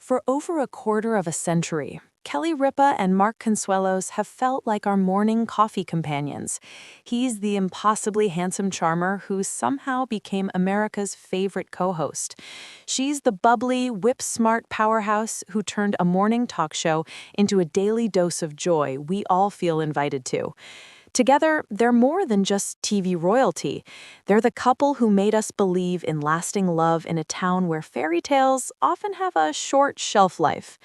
For over a quarter of a century, Kelly Ripa and Mark Consuelos have felt like our morning coffee companions. He's the impossibly handsome charmer who somehow became America's favorite co-host. She's the bubbly, whip-smart powerhouse who turned a morning talk show into a daily dose of joy we all feel invited to. Together, they're more than just TV royalty. They're the couple who made us believe in lasting love in a town where fairy tales often have a short shelf life.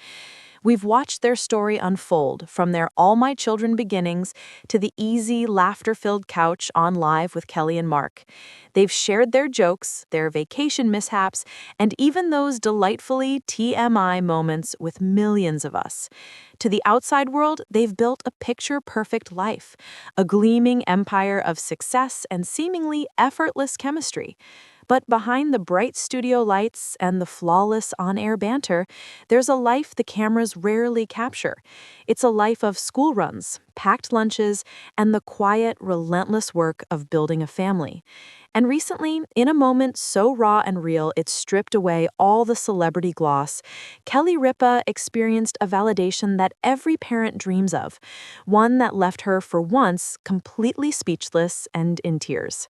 We've watched their story unfold from their All My Children beginnings to the easy, laughter-filled couch on Live with Kelly and Mark. They've shared their jokes, their vacation mishaps, and even those delightfully TMI moments with millions of us. To the outside world, they've built a picture-perfect life, a gleaming empire of success and seemingly effortless chemistry. But behind the bright studio lights and the flawless on-air banter, there's a life the cameras rarely capture. It's a life of school runs, packed lunches, and the quiet, relentless work of building a family. And recently, in a moment so raw and real it stripped away all the celebrity gloss, Kelly Ripa experienced a validation that every parent dreams of, one that left her for once completely speechless and in tears.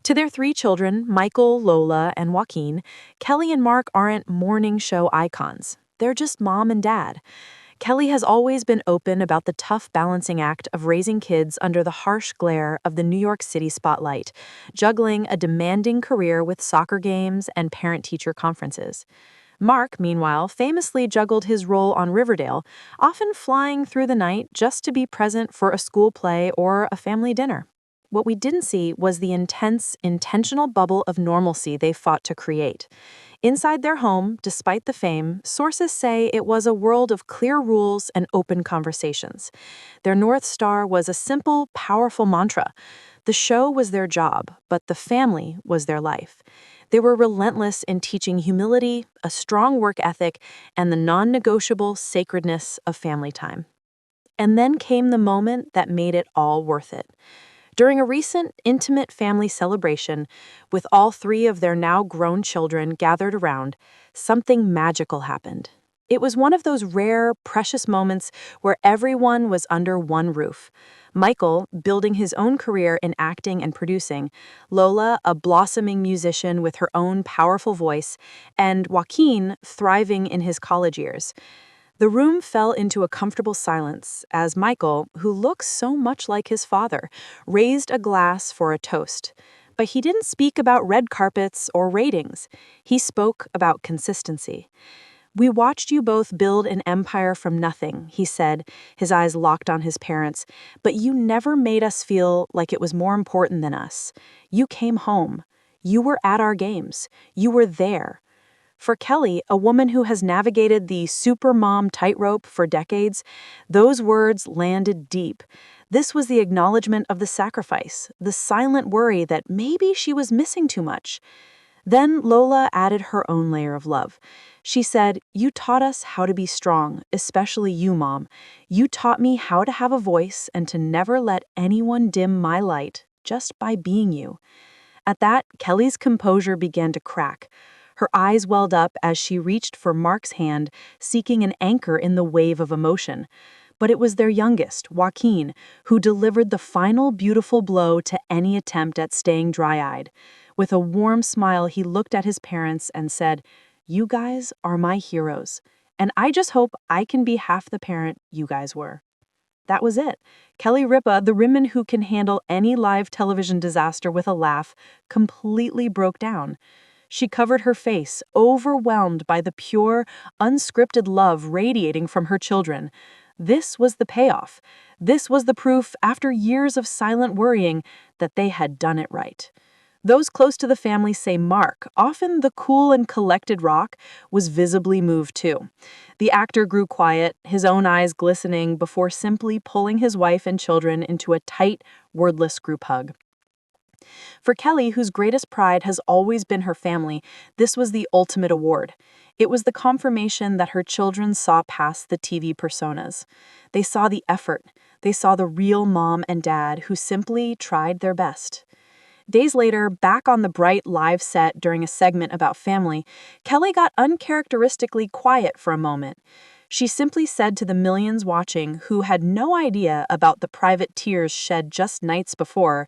To their three children, Michael, Lola, and Joaquin, Kelly and Mark aren't morning show icons. They're just mom and dad. Kelly has always been open about the tough balancing act of raising kids under the harsh glare of the New York City spotlight, juggling a demanding career with soccer games and parent-teacher conferences. Mark, meanwhile, famously juggled his role on Riverdale, often flying through the night just to be present for a school play or a family dinner. What we didn't see was the intense, intentional bubble of normalcy they fought to create. Inside their home, despite the fame, sources say it was a world of clear rules and open conversations. Their North Star was a simple, powerful mantra. The show was their job, but the family was their life. They were relentless in teaching humility, a strong work ethic, and the non-negotiable sacredness of family time. And then came the moment that made it all worth it. During a recent, intimate family celebration, with all three of their now grown children gathered around, something magical happened. It was one of those rare, precious moments where everyone was under one roof. Michael, building his own career in acting and producing, Lola, a blossoming musician with her own powerful voice, and Joaquin, thriving in his college years. The room fell into a comfortable silence as Michael, who looks so much like his father, raised a glass for a toast. But he didn't speak about red carpets or ratings. He spoke about consistency. "We watched you both build an empire from nothing," he said, his eyes locked on his parents, "but you never made us feel like it was more important than us. You came home. You were at our games. You were there." For Kelly, a woman who has navigated the supermom tightrope for decades, those words landed deep. This was the acknowledgement of the sacrifice, the silent worry that maybe she was missing too much. Then Lola added her own layer of love. She said, "You taught us how to be strong, especially you, Mom. You taught me how to have a voice and to never let anyone dim my light just by being you." At that, Kelly's composure began to crack. Her eyes welled up as she reached for Mark's hand, seeking an anchor in the wave of emotion. But it was their youngest, Joaquin, who delivered the final beautiful blow to any attempt at staying dry-eyed. With a warm smile, he looked at his parents and said, "You guys are my heroes, and I just hope I can be half the parent you guys were." That was it. Kelly Ripa, the woman who can handle any live television disaster with a laugh, completely broke down. She covered her face, overwhelmed by the pure, unscripted love radiating from her children. This was the payoff. This was the proof, after years of silent worrying, that they had done it right. Those close to the family say Mark, often the cool and collected rock, was visibly moved too. The actor grew quiet, his own eyes glistening, before simply pulling his wife and children into a tight, wordless group hug. For Kelly, whose greatest pride has always been her family, this was the ultimate award. It was the confirmation that her children saw past the TV personas. They saw the effort. They saw the real mom and dad who simply tried their best. Days later, back on the bright live set during a segment about family, Kelly got uncharacteristically quiet for a moment. She simply said to the millions watching who had no idea about the private tears shed just nights before,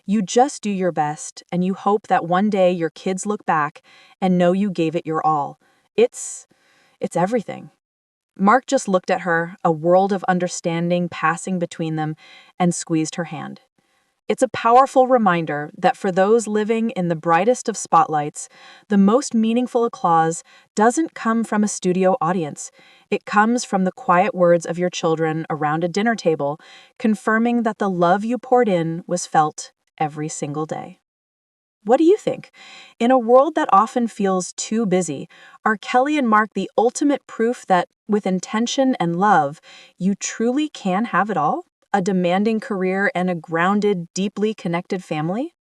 "You just do your best, and you hope that one day your kids look back and know you gave it your all. It's everything." Mark just looked at her, a world of understanding passing between them, and squeezed her hand. It's a powerful reminder that for those living in the brightest of spotlights, the most meaningful applause doesn't come from a studio audience. It comes from the quiet words of your children around a dinner table, confirming that the love you poured in was felt every single day. What do you think? In a world that often feels too busy, are Kelly and Mark the ultimate proof that, with intention and love, you truly can have it all? A demanding career and a grounded, deeply connected family?